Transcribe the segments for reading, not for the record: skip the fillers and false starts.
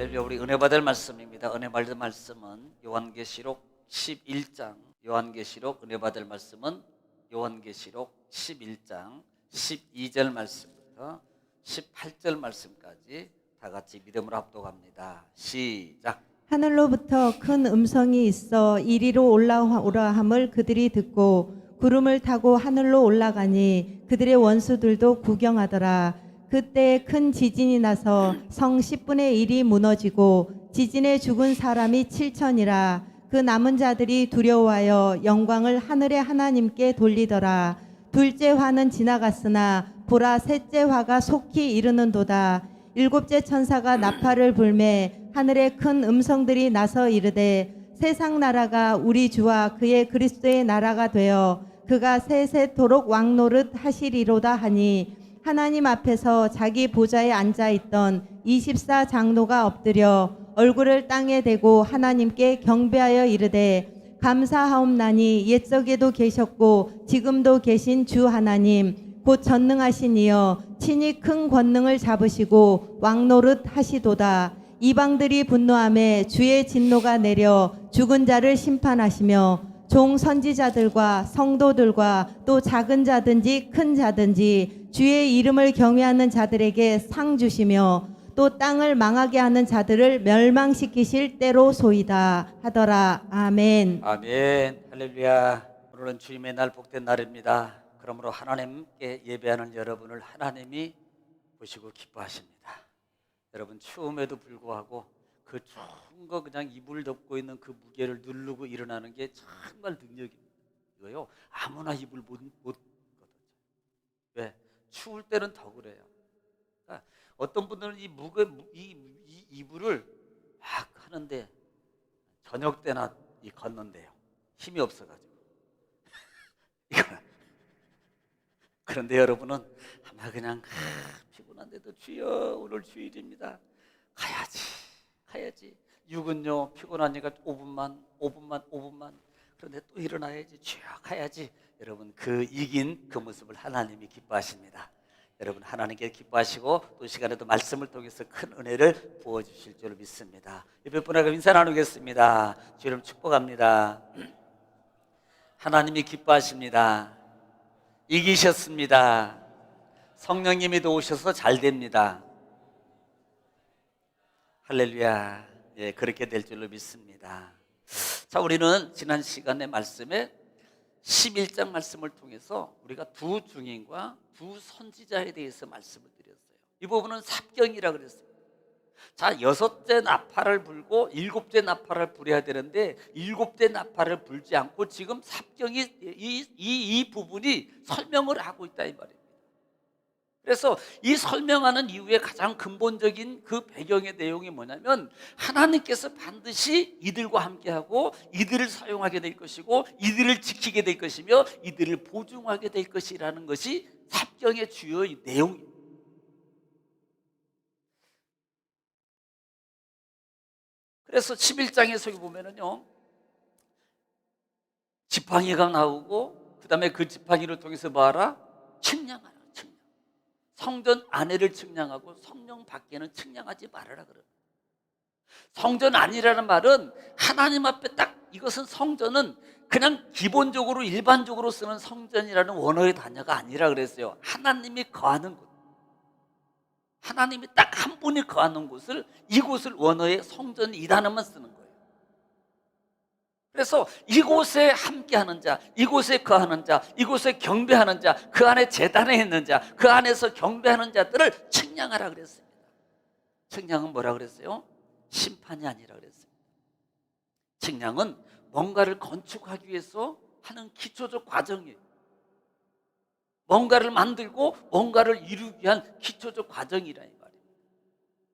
할렐루야. 우리 은혜 받을 말씀입니다. 은혜 받을 말씀은 요한계시록 11장. 요한계시록 은혜 받을 말씀은 요한계시록 11장 12절 말씀부터 18절 말씀까지 다 같이 믿음으로 합독합니다. 시작. 하늘로부터 큰 음성이 있어 이리로 올라오라 함을 그들이 듣고 구름을 타고 하늘로 올라가니 그들의 원수들도 구경하더라. 그때 큰 지진이 나서 성 10분의 1이 무너지고 지진에 죽은 사람이 7천이라. 그 남은 자들이 두려워하여 영광을 하늘의 하나님께 돌리더라. 둘째 화는 지나갔으나 보라 셋째 화가 속히 이르는도다. 일곱째 천사가 나팔을 불매 하늘에 큰 음성들이 나서 이르되 세상 나라가 우리 주와 그의 그리스도의 나라가 되어 그가 세세토록 왕노릇 하시리로다 하니 하나님 앞에서 자기 보좌에 앉아있던 24장로가 엎드려 얼굴을 땅에 대고 하나님께 경배하여 이르되 감사하옵나니 옛적에도 계셨고 지금도 계신 주 하나님 곧 전능하신 이여 친히 큰 권능을 잡으시고 왕노릇 하시도다. 이방들이 분노하며 주의 진노가 내려 죽은 자를 심판하시며 종 선지자들과 성도들과 또 작은 자든지 큰 자든지 주의 이름을 경외하는 자들에게 상 주시며 또 땅을 망하게 하는 자들을 멸망시키실 때로소이다 하더라. 아멘. 아멘. 할렐루야. 오늘은 주님의 날, 복된 날입니다. 그러므로 하나님께 예배하는 여러분을 하나님이 보시고 기뻐하십니다. 여러분 추움에도 불구하고 그 추운 거 그냥 이불 덮고 있는 그 무게를 누르고 일어나는 게 정말 능력입니다. 이거요 아무나 이불 못 걷어요. 왜? 추울 때는 더 그래요. 그러니까 어떤 분들은 이 이불을 막 하는데 저녁 때나 걷는데요 힘이 없어가지고 그런데 여러분은 아마 그냥 피곤한데도 주여 오늘 주일입니다. 가야지. 육은요 피곤하니까 5분만 그런데 또 일어나야지. 주여 가야지. 여러분 그 이긴 그 모습을 하나님이 기뻐하십니다. 여러분 하나님께 기뻐하시고 또 시간에도 말씀을 통해서 큰 은혜를 부어주실 줄 믿습니다. 몇 분하고 인사 나누겠습니다. 주 여러분 축복합니다. 하나님이 기뻐하십니다. 이기셨습니다. 성령님이 도우셔서 잘 됩니다. 할렐루야. 예, 그렇게 될 줄로 믿습니다. 자, 우리는 지난 시간의 말씀에 11장 말씀을 통해서 우리가 두 증인과 두 선지자에 대해서 말씀을 드렸어요. 이 부분은 삽경이라 그랬어요. 자, 여섯째 나팔을 불고 일곱째 나팔을 불어야 되는데 일곱째 나팔을 불지 않고 지금 삽경이 이 부분이 설명을 하고 있다 이 말입니다. 그래서 이 설명하는 이유의 가장 근본적인 그 배경의 내용이 뭐냐면 하나님께서 반드시 이들과 함께하고 이들을 사용하게 될 것이고 이들을 지키게 될 것이며 이들을 보증하게 될 것이라는 것이 삽경의 주요 내용입니다. 그래서 11장에서 보면은요 지팡이가 나오고 그 다음에 그 지팡이를 통해서 뭐하라? 측량하라. 성전 안에를 측량하고 성령 밖에는 측량하지 말아라 그래요. 성전 안이라는 말은 하나님 앞에 딱 이것은 성전은 그냥 기본적으로 일반적으로 쓰는 성전이라는 원어의 단어가 아니라 그랬어요. 하나님이 거하는 곳, 하나님이 딱 한 분이 거하는 곳을 이곳을 원어의 성전 이 단어만 쓰는 거예요. 그래서 이곳에 함께하는 자, 이곳에 거하는 자, 이곳에 경배하는 자, 그 안에 제단에 있는 자, 그 안에서 경배하는 자들을 측량하라 그랬습니다. 측량은 뭐라 그랬어요? 심판이 아니라 그랬습니다. 측량은 뭔가를 건축하기 위해서 하는 기초적 과정이에요. 뭔가를 만들고 뭔가를 이루기 위한 기초적 과정이라 이 말이에요.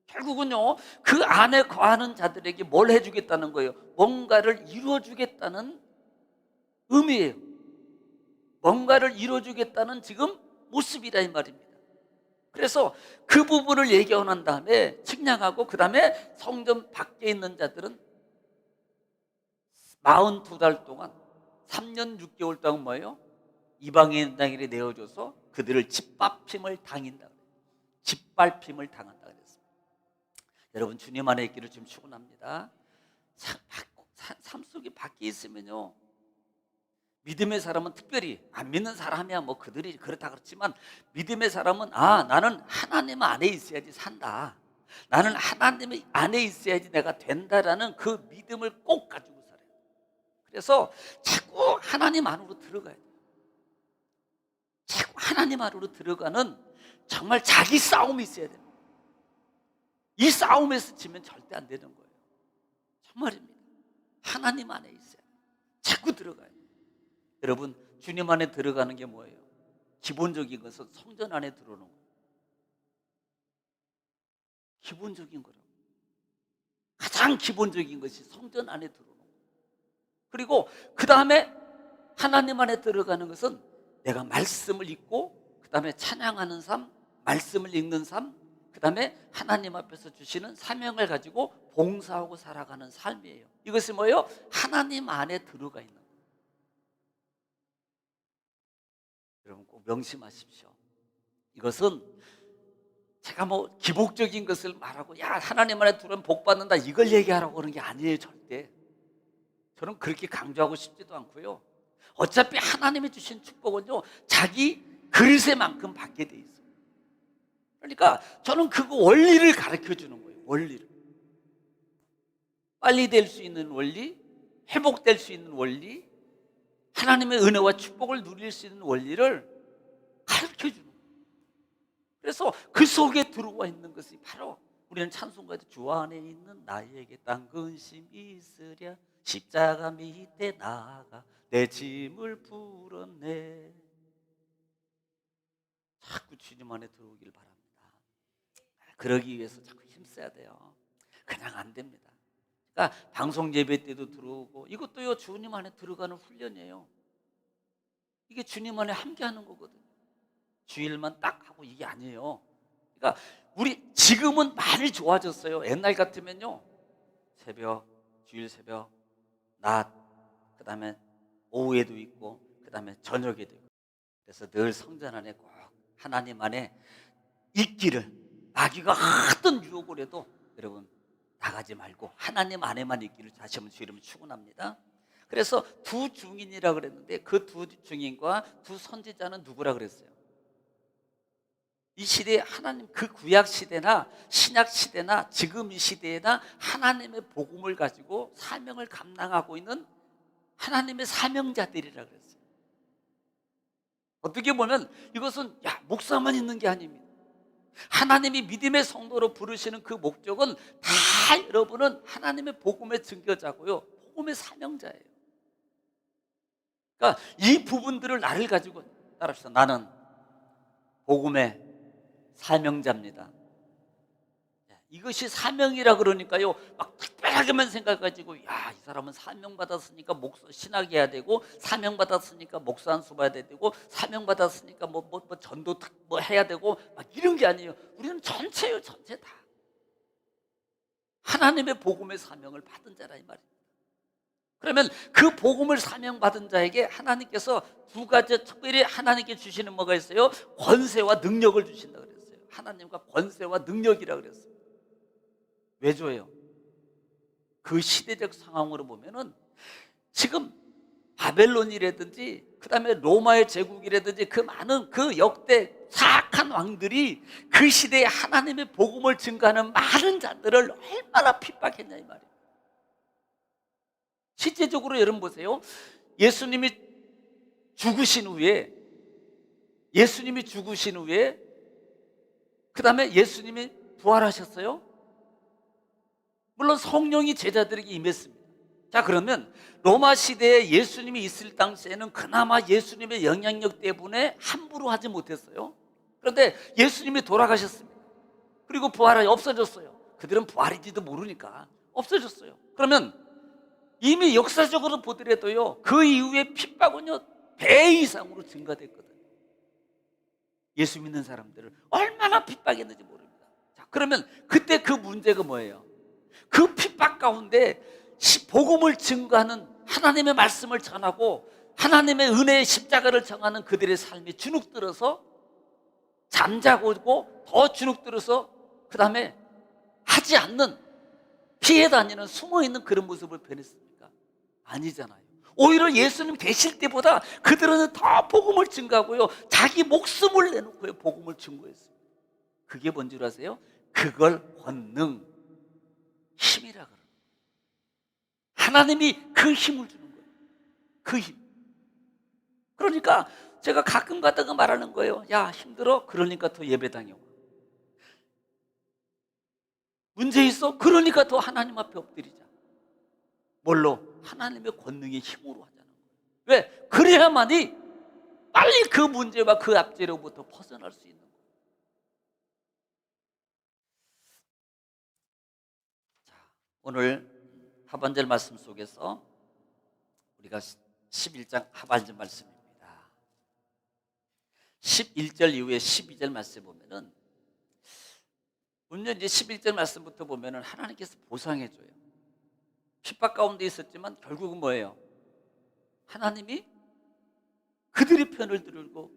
결국은요 그 안에 거하는 자들에게 뭘 해주겠다는 거예요? 뭔가를 이루어주겠다는 의미예요. 뭔가를 이루어주겠다는 지금 모습이라 이 말입니다. 그래서 그 부분을 예견한 다음에 측량하고 그 다음에 성전 밖에 있는 자들은 42달 동안 3년 6개월 동안 뭐예요? 이방인 땅에 내어줘서 그들을 짓밟힘을 당한다. 짓밟힘을 당한다 그랬습니다. 여러분, 주님 안에 있기를 좀 축원합니다. 삶 속에 밖에 있으면요, 믿음의 사람은 특별히, 안 믿는 사람이야 뭐 그들이 그렇다 그렇지만, 믿음의 사람은 나는 하나님 안에 있어야지 산다, 나는 하나님 안에 있어야지 내가 된다라는 그 믿음을 꼭 가지고 살아요. 그래서 자꾸 하나님 안으로 들어가야 돼요. 자꾸 하나님 안으로 들어가는 정말 자기 싸움이 있어야 돼요. 이 싸움에서 지면 절대 안 되는 거예요. 정말입니다. 하나님 안에 있어요. 자꾸 들어가요. 여러분, 주님 안에 들어가는 게 뭐예요? 기본적인 것은 성전 안에 들어오는 거예요. 기본적인 거라고. 가장 기본적인 것이 성전 안에 들어오는 거예요. 그리고 그 다음에 하나님 안에 들어가는 것은 내가 말씀을 읽고, 그 다음에 찬양하는 삶, 말씀을 읽는 삶, 그 다음에 하나님 앞에서 주시는 사명을 가지고 봉사하고 살아가는 삶이에요. 이것이 뭐예요? 하나님 안에 들어가 있는 거예요. 여러분, 꼭 명심하십시오. 이것은 제가 뭐 기복적인 것을 말하고, 야, 하나님 안에 들어오면 복 받는다, 이걸 얘기하라고 그러는 게 아니에요. 절대. 저는 그렇게 강조하고 싶지도 않고요. 어차피 하나님이 주신 축복은요, 자기 그릇에만큼 받게 돼 있어요. 그러니까 저는 그 원리를 가르쳐 주는 거예요. 원리를. 빨리 될 수 있는 원리, 회복될 수 있는 원리, 하나님의 은혜와 축복을 누릴 수 있는 원리를 가르쳐 주는 거예요. 그래서 그 속에 들어와 있는 것이 바로, 우리는 찬송가에도 주 안에 있는 나에게 딴 근심이 있으랴, 십자가 밑에 나아가 내 짐을 풀었네. 자꾸 주님 안에 들어오길 바랍니다. 그러기 위해서 자꾸 힘써야 돼요. 그냥 안 됩니다. 그러니까 방송 예배 때도 들어오고, 이것도요, 주님 안에 들어가는 훈련이에요. 이게 주님 안에 함께하는 거거든요. 주일만 딱 하고 이게 아니에요. 그러니까 우리 지금은 많이 좋아졌어요. 옛날 같으면요, 새벽, 주일 새벽, 낮, 그 다음에 오후에도 있고, 그 다음에 저녁에도 있고. 그래서 늘 성전 안에 꼭 하나님 안에 있기를, 마귀가 어떤 유혹을 해도 여러분 나가지 말고 하나님 안에만 있기를 다시 한번 주 이름으로 축원합니다. 그래서 두 증인이라 그랬는데, 그 두 증인과 두 선지자는 누구라 그랬어요? 이 시대에 하나님, 그 구약 시대나 신약 시대나 지금 이 시대에나 하나님의 복음을 가지고 사명을 감당하고 있는 하나님의 사명자들이라 그랬어요. 어떻게 보면 이것은 목사만 있는 게 아닙니다. 하나님이 믿음의 성도로 부르시는 그 목적은 다 여러분은 하나님의 복음의 증거자고요, 복음의 사명자예요. 그러니까 이 부분들을 나를 가지고 따라합시다. 나는 복음의 사명자입니다. 이것이 사명이라 그러니까요, 막 특별하게만 생각가지고, 이 사람은 사명 받았으니까 목사 신학 해야 되고, 사명 받았으니까 목사 안수 봐야 되고, 사명 받았으니까 뭐 전도 뭐 해야 되고, 막 이런 게 아니에요. 우리는 전체요, 전체 다 하나님의 복음의 사명을 받은 자라 이 말이에요. 그러면 그 복음을 사명 받은 자에게 하나님께서 두 가지 특별히 하나님께 주시는 뭐가 있어요? 권세와 능력을 주신다 그랬어요. 하나님과 권세와 능력이라 그랬어요. 왜 줘요? 그 시대적 상황으로 보면은 지금 바벨론이라든지, 그 다음에 로마의 제국이라든지, 그 많은 그 역대 사악한 왕들이 그 시대에 하나님의 복음을 증거하는 많은 자들을 얼마나 핍박했냐 이 말이에요. 실제적으로 여러분 보세요. 예수님이 죽으신 후에 그 다음에 예수님이 부활하셨어요. 물론 성령이 제자들에게 임했습니다. 자, 그러면 로마 시대에 예수님이 있을 당시에는 그나마 예수님의 영향력 때문에 함부로 하지 못했어요. 그런데 예수님이 돌아가셨습니다. 그리고 부활이 없어졌어요. 그들은 부활인지도 모르니까 없어졌어요. 그러면 이미 역사적으로 보더라도요, 그 이후에 핍박은요 배 이상으로 증가됐거든요. 예수 믿는 사람들을 얼마나 핍박했는지 모릅니다. 자, 그러면 그때 그 문제가 뭐예요? 그 핍박 가운데 복음을 증거하는, 하나님의 말씀을 전하고 하나님의 은혜의 십자가를 정하는 그들의 삶이 주눅들어서 잠자고 있고, 더 주눅들어서 그 다음에 하지 나타나지 않는, 피해 다니는, 숨어 있는 그런 모습을 변했습니까? 아니잖아요. 오히려 예수님 계실 때보다 그들은 더 복음을 증거하고요, 자기 목숨을 내놓고요 복음을 증거했어요. 그게 뭔 줄 아세요? 그걸 권능, 힘이라 그래요. 하나님이 그 힘을 주는 거예요. 그 힘. 그러니까 제가 가끔 가다가 말하는 거예요. 야, 힘들어? 그러니까 더 예배당에 와. 문제 있어? 그러니까 더 하나님 앞에 엎드리자. 뭘로? 하나님의 권능의 힘으로 하자는 거예요. 왜? 그래야만이 빨리 그 문제와 그 압제로부터 벗어날 수 있는 거예요. 자, 오늘 하반절 말씀 속에서 우리가 11장 하반절 말씀입니다. 11절 이후에 12절 말씀 보면은, 물론 이제 11절 말씀부터 보면은 하나님께서 보상해 줘요. 핍박 가운데 있었지만 결국은 뭐예요? 하나님이 그들의 편을 들고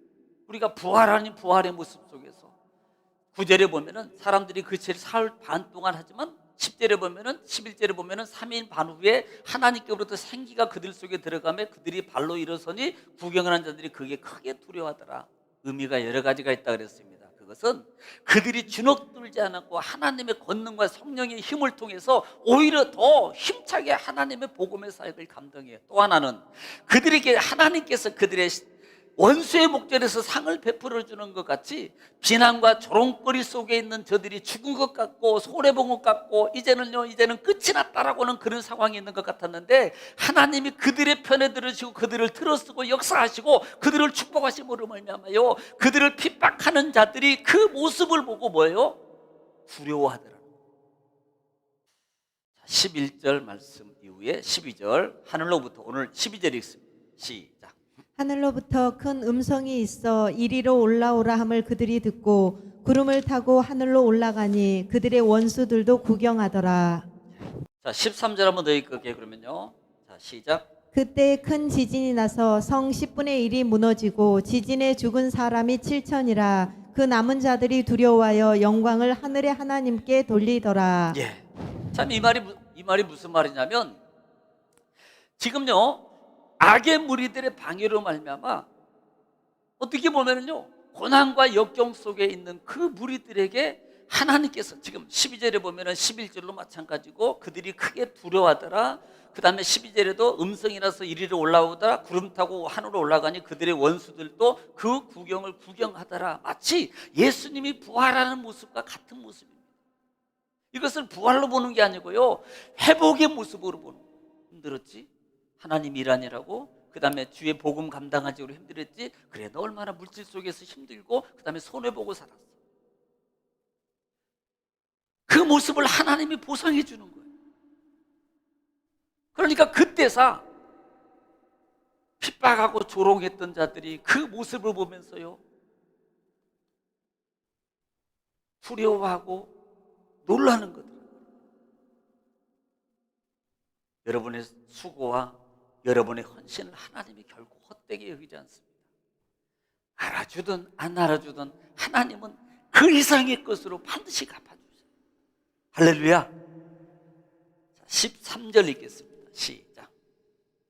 우리가 부활 아닌 부활의 모습 속에서, 9절에 보면은 사람들이 그 죄를 사흘 반 동안 하지만 10절에 보면은, 11절에 보면은 3일 반 후에 하나님께로부터 생기가 그들 속에 들어가며 그들이 발로 일어서니 구경하는 자들이 그게 크게 두려워하더라. 의미가 여러 가지가 있다 그랬습니다. 그것은 그들이 주눅들지 않았고 하나님의 권능과 성령의 힘을 통해서 오히려 더 힘차게 하나님의 복음의 사역을 감당해요. 또 하나는 그들에게 하나님께서 그들의 원수의 목전에서 상을 베풀어 주는 것 같이 비난과 조롱거리 속에 있는 저들이 죽은 것 같고 손해본 것 같고 이제는 끝이 났다라고는 그런 상황이 있는 것 같았는데, 하나님이 그들의 편에 들으시고 그들을 들어쓰고 역사하시고 그들을 축복하심으로 말미암아요, 그들을 핍박하는 자들이 그 모습을 보고 뭐예요? 두려워하더라. 11절 말씀 이후에 12절, 하늘로부터, 오늘 12절 읽습니다. 시작. 하늘로부터 큰 음성이 있어 이리로 올라오라 함을 그들이 듣고 구름을 타고 하늘로 올라가니 그들의 원수들도 구경하더라. 자, 13절 한번 더 읽을게요. 그러면요. 자, 시작. 그때 큰 지진이 나서 성 10분의 1이 무너지고 지진에 죽은 사람이 7천이라. 그 남은 자들이 두려워하여 영광을 하늘의 하나님께 돌리더라. 예. 참 이 말이 무슨 말이냐면, 지금요 악의 무리들의 방해로 말미암아 어떻게 보면은요 고난과 역경 속에 있는 그 무리들에게 하나님께서, 지금 12절에 보면은 11절로 마찬가지고 그들이 크게 두려워하더라. 그 다음에 12절에도 음성이 나서 이리로 올라오더라. 구름 타고 하늘로 올라가니 그들의 원수들도 그 구경을 구경하더라. 마치 예수님이 부활하는 모습과 같은 모습입니다. 이것을 부활로 보는 게 아니고요 회복의 모습으로 보는 거예요. 힘들었지? 하나님 일하느라고, 그 다음에 주의 복음 감당하지 우리 힘들었지? 그래, 너 얼마나 물질 속에서 힘들고 그 다음에 손해보고 살았어. 그 모습을 하나님이 보상해 주는 거예요. 그러니까 그때사 핍박하고 조롱했던 자들이 그 모습을 보면서요 두려워하고 놀라는 거예요. 여러분의 수고와 여러분의 헌신을 하나님이 결코 헛되게 여기지 않습니다. 알아주든 안 알아주든 하나님은 그 이상의 것으로 반드시 갚아주세요. 할렐루야. 13절 읽겠습니다. 시작.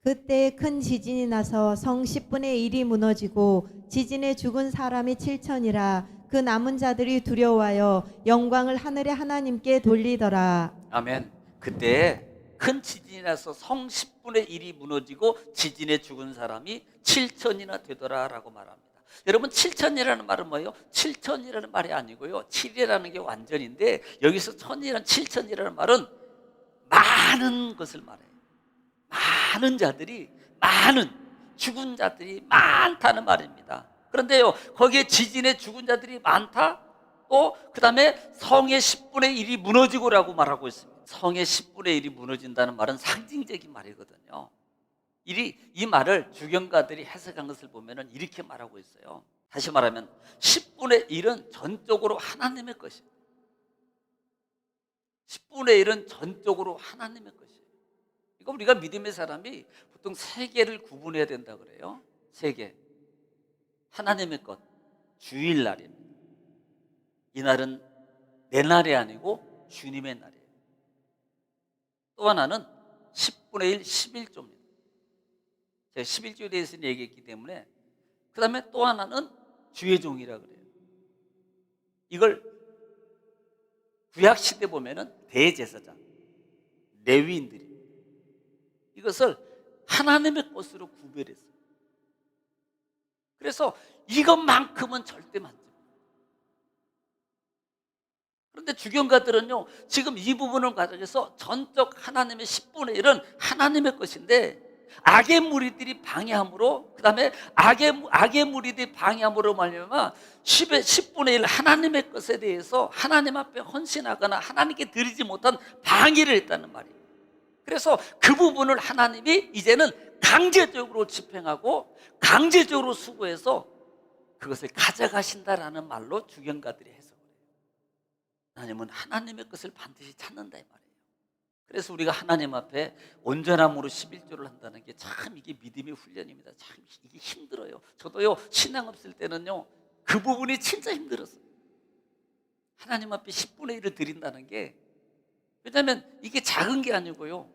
그때 큰 지진이 나서 성 10분의 1이 무너지고 지진에 죽은 사람이 7천이라. 그 남은 자들이 두려워하여 영광을 하늘의 하나님께 돌리더라. 아멘. 그때 큰 지진이 나서 성 10분의 1이 무너지고 지진에 죽은 사람이 7천이나 되더라라고 말합니다. 여러분, 7천이라는 말은 뭐예요? 7천이라는 말이 아니고요 7이라는 게 완전인데, 여기서 7천이라는 말은 많은 것을 말해요. 많은 자들이, 많은 죽은 자들이 많다는 말입니다. 그런데요 거기에 지진에 죽은 자들이 많다, 또 그 다음에 성의 10분의 1이 무너지고라고 말하고 있습니다. 성의 10분의 1이 무너진다는 말은 상징적인 말이거든요. 이 말을 주경가들이 해석한 것을 보면 이렇게 말하고 있어요. 다시 말하면 10분의 1은 전적으로 하나님의 것이에요. 10분의 1은 전적으로 하나님의 것이에요. 이거 우리가 믿음의 사람이 보통 세 개를 구분해야 된다 그래요. 세 개. 하나님의 것, 주일날입니다. 이날은 내 날이 아니고 주님의 날이에요. 또 하나는 10분의 1, 11조입니다. 제가 11조에 대해서 얘기했기 때문에. 그 다음에 또 하나는 주의 종이라 그래요. 이걸 구약시대 보면은 대제사장, 레위인들이 이것을 하나님의 것으로 구별했어요. 그래서 이것만큼은 절대 만족. 그런데 주경가들은요, 지금 이 부분을 가져서 전적 하나님의 10분의 1은 하나님의 것인데, 악의 무리들이 방해함으로, 그 다음에 악의 무리들이 방해함으로 말미암아 10분의 1 하나님의 것에 대해서 하나님 앞에 헌신하거나 하나님께 드리지 못한 방해를 했다는 말이에요. 그래서 그 부분을 하나님이 이제는 강제적으로 집행하고 강제적으로 수고해서 그것을 가져가신다라는 말로 주경가들이 해석을 해요. 하나님은 하나님의 것을 반드시 찾는다 이 말이에요. 그래서 우리가 하나님 앞에 온전함으로 11조를 한다는 게 참 이게 믿음의 훈련입니다. 참 이게 힘들어요. 저도요, 신앙 없을 때는요, 그 부분이 진짜 힘들었어요. 하나님 앞에 10분의 1을 드린다는 게, 왜냐하면 이게 작은 게 아니고요,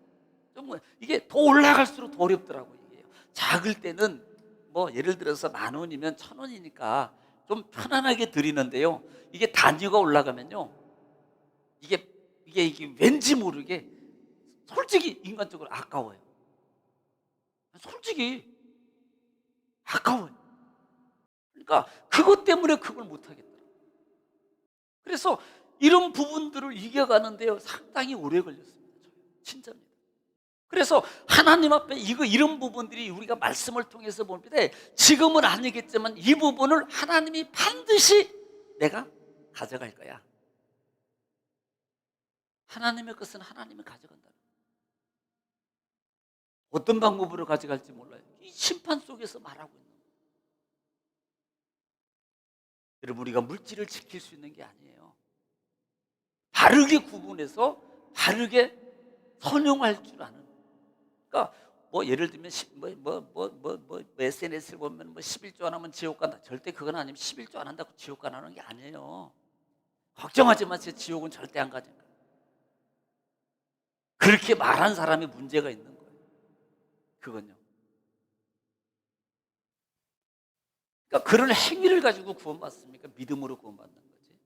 좀 이게 더 올라갈수록 더 어렵더라고요. 이게 작을 때는 뭐 예를 들어서 10,000원이면 1,000원이니까 좀 편안하게 드리는데요, 이게 단위가 올라가면요, 이게 왠지 모르게 솔직히 인간적으로 아까워요. 솔직히 아까워요. 그러니까 그것 때문에 그걸 못하겠더라고요. 그래서 이런 부분들을 이겨가는데요, 상당히 오래 걸렸습니다. 저요. 진짜입니다. 그래서 하나님 앞에 이런 부분들이 우리가 말씀을 통해서 볼 때, 지금은 아니겠지만 이 부분을 하나님이 반드시 내가 가져갈 거야. 하나님의 것은 하나님이 가져간다. 어떤 방법으로 가져갈지 몰라요. 이 심판 속에서 말하고 있는 거예요. 여러분, 우리가 물질을 지킬 수 있는 게 아니에요. 바르게 구분해서 바르게 선용할 줄 아는. 그러니까 뭐 예를 들면 SNS를 보면 11조 안 하면 지옥 간다. 절대 그건 아니면 11조 안 한다고 지옥 가는 게 아니에요. 걱정하지 마세요. 지옥은 절대 안 가니까. 그렇게 말한 사람이 문제가 있는 거예요. 그건요. 그러니까 그런 행위를 가지고 구원받습니까? 믿음으로 구원받는 거지.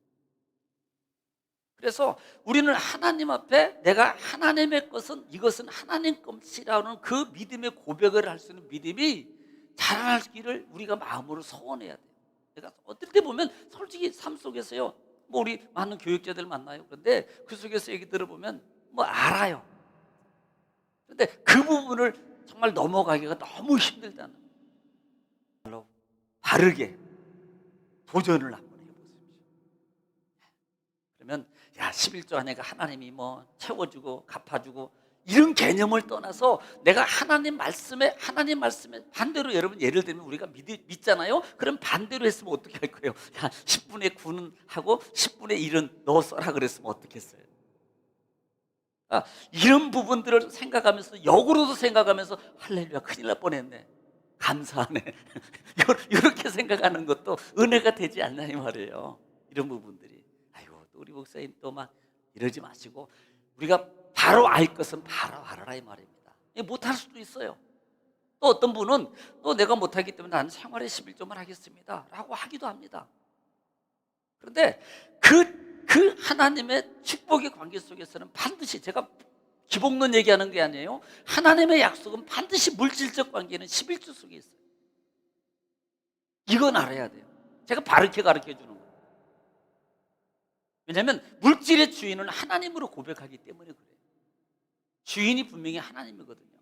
그래서 우리는 하나님 앞에 내가 하나님의 것은, 이것은 하나님 것이라는 그 믿음의 고백을 할 수 있는 믿음이 자라나기를 우리가 마음으로 소원해야 돼요. 내가 어떨 때 보면 솔직히 삶 속에서요, 뭐 우리 많은 교육자들 만나요. 그런데 그 속에서 얘기 들어보면 뭐 알아요. 그런데 그 부분을 정말 넘어가기가 너무 힘들다는 거예요. 바르게 도전을 한번 해보십시오. 그러면 11조 안에가 하나님이 뭐 채워주고 갚아주고 이런 개념을 떠나서 내가 하나님 말씀에 반대로, 여러분 예를 들면 우리가 믿잖아요. 그럼 반대로 했으면 어떻게 할 거예요? 10분의 9는 하고 10분의 1은 너 써라 그랬으면 어떻게 했어요? 이런 부분들을 생각하면서, 역으로도 생각하면서 할렐루야, 큰일 날 뻔했네, 감사하네 이렇게 생각하는 것도 은혜가 되지 않나 이 말이에요. 이런 부분들이, 아이고 또 우리 목사님 또 막 이러지 마시고, 우리가 바로 알 것은 바로 알아라 이 말입니다. 못할 수도 있어요. 또 어떤 분은 또 내가 못하기 때문에 나는 생활에 11조만 하겠습니다 라고 하기도 합니다. 그런데 그 하나님의 축복의 관계 속에서는 반드시, 제가 기복론 얘기하는 게 아니에요. 하나님의 약속은 반드시 물질적 관계는 11조 속에 있어요. 이건 알아야 돼요. 제가 바르게 가르쳐 주는 거예요. 왜냐하면 물질의 주인은 하나님으로 고백하기 때문에 그래요. 주인이 분명히 하나님이거든요.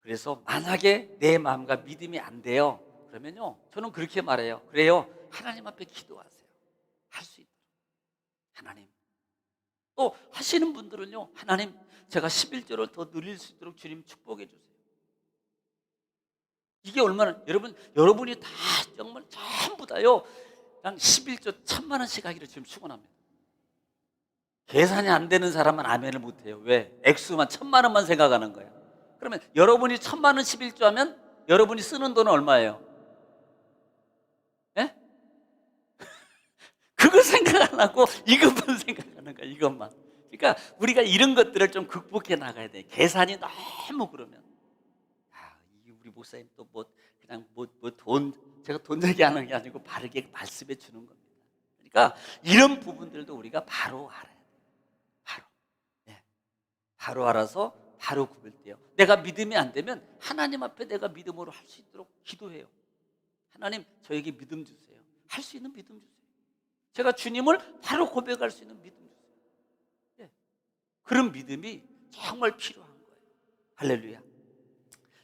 그래서 만약에 내 마음과 믿음이 안 돼요, 그러면요, 저는 그렇게 말해요. 그래요, 하나님 앞에 기도하세요. 할 수 있도록. 하나님. 또 하시는 분들은요, 하나님 제가 11조를 더 누릴 수 있도록 주님 축복해 주세요. 이게 얼마나, 여러분이 다 정말 전부 다요, 난 11조 1,000만 원씩 하기를 지금 축원합니다. 계산이 안 되는 사람은 아멘을 못해요. 왜? 액수만 1,000만 원만 생각하는 거예요. 그러면 여러분이 1,000만 원 11조 하면 여러분이 쓰는 돈은 얼마예요? 예? 그거 생각 안 하고 이것만 생각하는 거야, 이것만. 그러니까 우리가 이런 것들을 좀 극복해 나가야 돼. 계산이 너무 그러면. 우리 목사님 또 뭐 그냥 제가 돈 얘기하는 게 아니고 바르게 말씀해 주는 겁니다. 그러니까 이런 부분들도 우리가 바로 알아야 돼. 바로. 네. 바로 알아서 바로 구별돼요. 내가 믿음이 안 되면 하나님 앞에 내가 믿음으로 할 수 있도록 기도해요. 하나님, 저에게 믿음 주세요. 할 수 있는 믿음 주세요. 제가 주님을 바로 고백할 수 있는 믿음 주세요. 네. 그런 믿음이 정말 필요한 거예요. 할렐루야.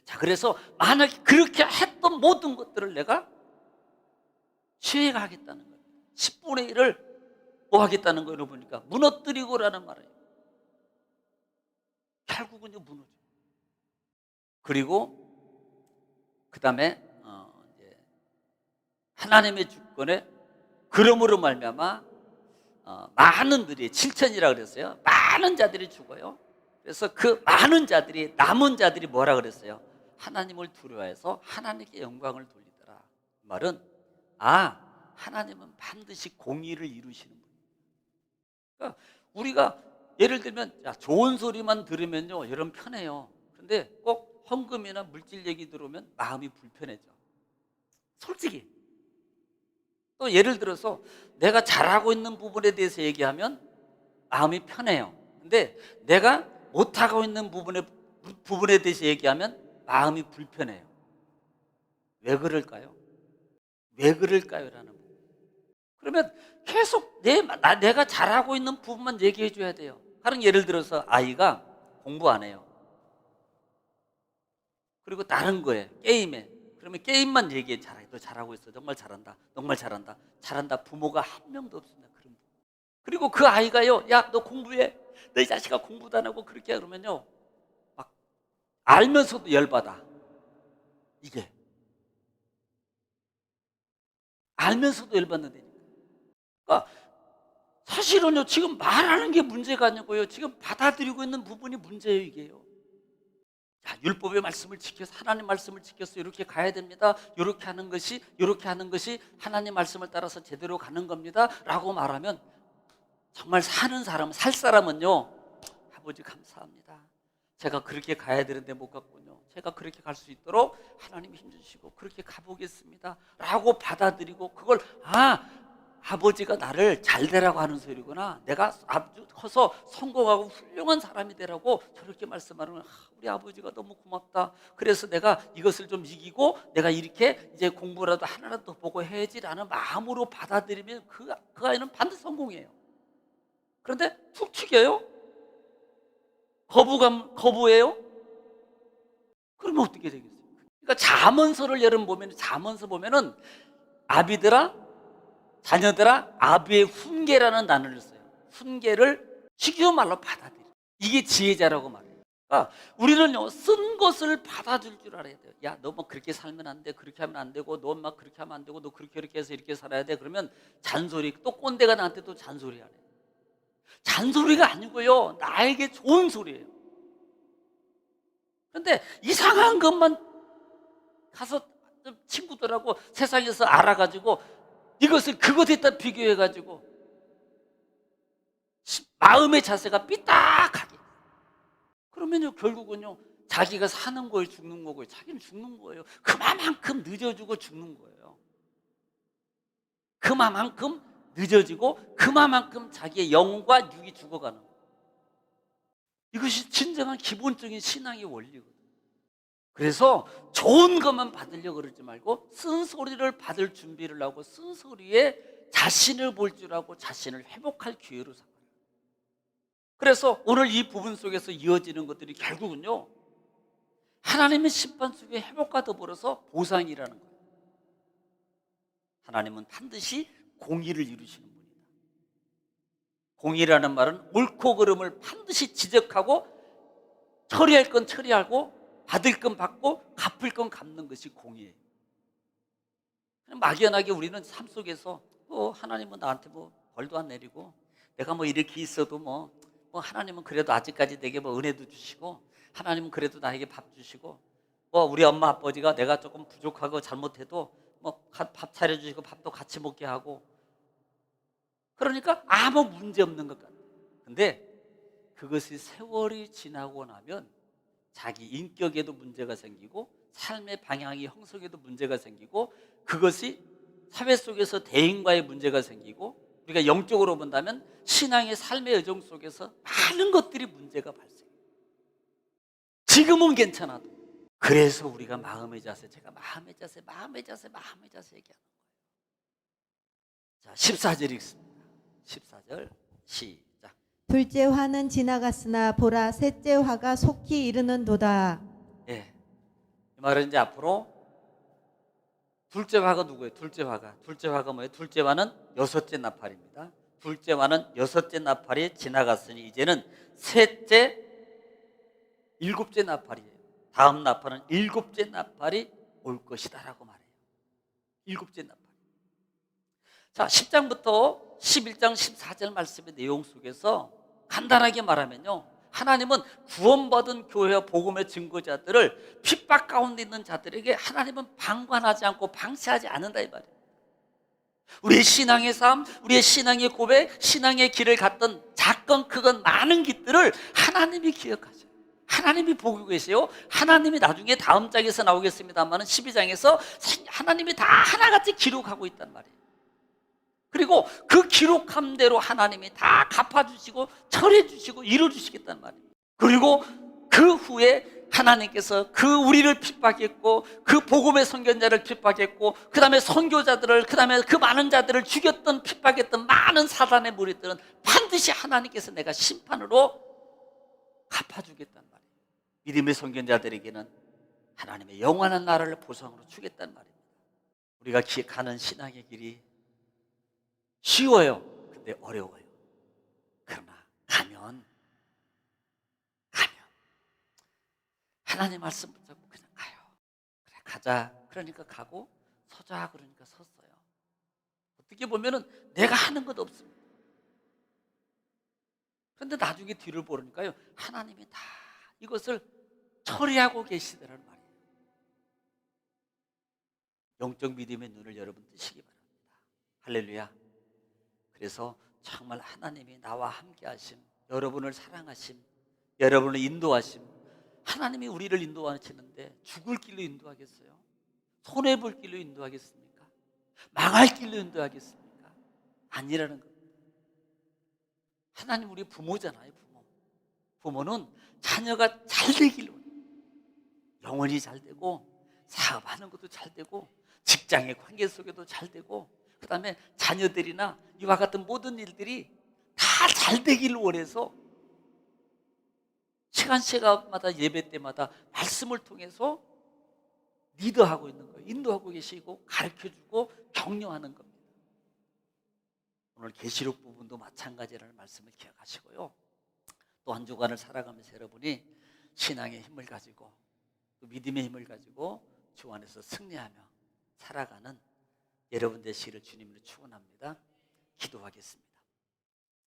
자, 그래서 만약에 그렇게 했던 모든 것들을 내가 수행하겠다는 거예요. 10분의 1을 뭐 하겠다는 거예요? 보니까 무너뜨리고라는 말이에요. 결국은요, 무너져. 그리고 그 다음에 하나님의 주권에 그러므로 말미암아 많은 들이 7천이라 그랬어요. 많은 자들이 죽어요. 그래서 그 많은 자들이, 남은 자들이 뭐라 그랬어요? 하나님을 두려워해서 하나님께 영광을 돌리더라. 그 말은 하나님은 반드시 공의를 이루시는 분이에요. 그러니까 우리가 예를 들면 좋은 소리만 들으면요, 여러분 편해요. 그런데 꼭 헌금이나 물질 얘기 들으면 마음이 불편해져. 솔직히. 또 예를 들어서 내가 잘하고 있는 부분에 대해서 얘기하면 마음이 편해요. 근데 내가 못하고 있는 부분에 대해서 얘기하면 마음이 불편해요. 왜 그럴까요? 왜 그럴까요? 라는 부분. 그러면 계속 내가 잘하고 있는 부분만 얘기해 줘야 돼요. 다른 예를 들어서 아이가 공부 안 해요. 그리고 다른 거에, 게임에. 그러면 게임만 얘기해. 너 잘하고 있어. 정말 잘한다. 정말 잘한다. 잘한다. 부모가 한 명도 없습니다. 그런 부모. 그리고 그 아이가요, 야, 너 공부해. 너 이 자식아 공부도 안 하고 그렇게 그러면요, 막 알면서도 열받아. 이게. 알면서도 열받는다니까. 그러니까 사실은요, 지금 말하는 게 문제가 아니고요, 지금 받아들이고 있는 부분이 문제예요, 이게요. 자, 율법의 말씀을 지켜서, 하나님 말씀을 지켜서 이렇게 가야 됩니다. 이렇게 하는 것이 하나님 말씀을 따라서 제대로 가는 겁니다. 라고 말하면 정말 살 사람은요, 아버지 감사합니다. 제가 그렇게 가야 되는데 못 갔군요. 제가 그렇게 갈 수 있도록 하나님 힘주시고 그렇게 가보겠습니다. 라고 받아들이고 그걸 아버지가 나를 잘 되라고 하는 소리구나. 내가 아주 커서 성공하고 훌륭한 사람이 되라고 저렇게 말씀하는 우리 아버지가 너무 고맙다. 그래서 내가 이것을 좀 이기고 내가 이렇게 이제 공부라도 하나라도 더 보고 해야지라는 마음으로 받아들이면 그 아이는 반드시 성공해요. 그런데 툭 튀겨요? 거부해요? 그러면 어떻게 되겠어요? 그러니까 잠언서를 여러분 보면, 잠언서 보면은 아비들아, 자녀들아, 아비의 훈계라는 단어를 써요. 훈계를 쉬운 말로 받아들여. 이게 지혜자라고 말해요. 그러니까 우리는요, 쓴 것을 받아줄 줄 알아야 돼요. 야, 너 뭐 그렇게 살면 안 돼. 그렇게 하면 안 되고, 너 막 그렇게 하면 안 되고, 너 그렇게 해서 이렇게 살아야 돼. 그러면 잔소리, 또 꼰대가 나한테 또 잔소리 하네. 잔소리가 아니고요, 나에게 좋은 소리예요. 그런데 이상한 것만 가서 친구들하고 세상에서 알아가지고 이것을 그것에다 비교해가지고 마음의 자세가 삐딱하게, 그러면요 결국은요 자기가 사는 거에 죽는 거고요. 자기는 죽는 거예요. 그만큼 늦어지고 죽는 거예요. 그만큼 늦어지고 그만큼 자기의 영과 육이 죽어가는 거예요. 이것이 진정한 기본적인 신앙의 원리거든요. 그래서 좋은 것만 받으려고 그러지 말고 쓴소리를 받을 준비를 하고 쓴소리에 자신을 볼 줄 알고 자신을 회복할 기회로 삼아요. 그래서 오늘 이 부분 속에서 이어지는 것들이 결국은요 하나님의 심판 속에 회복과 더불어서 보상이라는 거예요. 하나님은 반드시 공의를 이루시는 분이다. 공의라는 말은 옳고 그름을 반드시 지적하고 처리할 건 처리하고 받을 건 받고 갚을 건 갚는 것이 공의예요. 막연하게 우리는 삶 속에서 하나님은 나한테 뭐 벌도 안 내리고 내가 뭐 이렇게 있어도 뭐 하나님은 그래도 아직까지 내게 뭐 은혜도 주시고 하나님은 그래도 나에게 밥 주시고 우리 엄마 아버지가 내가 조금 부족하고 잘못해도 밥 차려주시고 밥도 같이 먹게 하고 그러니까 아무 문제 없는 것 같아요. 근데 그것이 세월이 지나고 나면 자기 인격에도 문제가 생기고 삶의 방향이 형성에도 문제가 생기고 그것이 사회 속에서 대인과의 문제가 생기고 우리가 영적으로 본다면 신앙의 삶의 여정 속에서 많은 것들이 문제가 발생해요. 지금은 괜찮아도. 그래서 우리가 마음의 자세, 제가 마음의 자세 얘기하는 거예요. 자, 14절 읽습니다. 14절 시작. 둘째 화는 지나갔으나 보라 셋째 화가 속히 이르는도다. 예. 이 말은 이제 앞으로 둘째 화가 누구예요? 둘째 화가 뭐예요? 둘째 화는 여섯째 나팔입니다. 둘째 화는 여섯째 나팔이 지나갔으니 이제는 셋째, 일곱째 나팔이에요. 다음 나팔은 일곱째 나팔이 올 것이다라고 말해요. 일곱째 나팔. 자, 10장부터 11장 14절 말씀의 내용 속에서 간단하게 말하면요, 하나님은 구원받은 교회와 복음의 증거자들을 핍박 가운데 있는 자들에게 하나님은 방관하지 않고 방치하지 않는다 이 말이에요. 우리의 신앙의 삶, 우리의 신앙의 고백, 신앙의 길을 갔던 작건 크건 많은 길들을 하나님이 기억하셔요. 하나님이 보고 계세요. 하나님이 나중에 다음 장에서 나오겠습니다만 12장에서 하나님이 다 하나같이 기록하고 있단 말이에요. 그리고 그 기록한 대로 하나님이 다 갚아주시고 처리해주시고 이루어주시겠단 말이에요. 그리고 그 후에 하나님께서 그 우리를 핍박했고 그 복음의 선견자를 핍박했고 그 다음에 선교자들을 그 다음에 그 많은 자들을 죽였던 핍박했던 많은 사단의 무리들은 반드시 하나님께서 내가 심판으로 갚아주겠단 말이에요. 믿음의 선견자들에게는 하나님의 영원한 나라를 보상으로 주겠단 말입니다. 우리가 가는 신앙의 길이 쉬워요. 근데 어려워요. 그러나 가면 하나님 말씀 붙잡고 그냥 가요. 그래 가자. 그러니까 가고 서자. 그러니까 섰어요. 어떻게 보면은 내가 하는 것 없습니다. 그런데 나중에 뒤를 보니까요, 하나님이 다 이것을 처리하고 계시더라는 말이에요. 영적 믿음의 눈을 여러분 뜨시기 바랍니다. 할렐루야. 그래서 정말 하나님이 나와 함께 하심, 여러분을 사랑하심, 여러분을 인도하심, 하나님이 우리를 인도하시는데 죽을 길로 인도하겠어요? 손해볼 길로 인도하겠습니까? 망할 길로 인도하겠습니까? 아니라는 겁니다. 하나님 우리 부모잖아요. 부모는 자녀가 잘 되기를 원해요. 영혼이 잘 되고 사업하는 것도 잘 되고 직장의 관계 속에도 잘 되고 그 다음에 자녀들이나 이와 같은 모든 일들이 다 잘 되기를 원해서 시간마다 예배 때마다 말씀을 통해서 리더하고 있는 거예요. 인도하고 계시고 가르쳐주고 격려하는 겁니다. 오늘 계시록 부분도 마찬가지라는 말씀을 기억하시고요. 또 한 주간을 살아가면서 여러분이 신앙의 힘을 가지고 또 믿음의 힘을 가지고 주 안에서 승리하며 살아가는 여러분 되시기를 주님으로 축원합니다. 기도하겠습니다.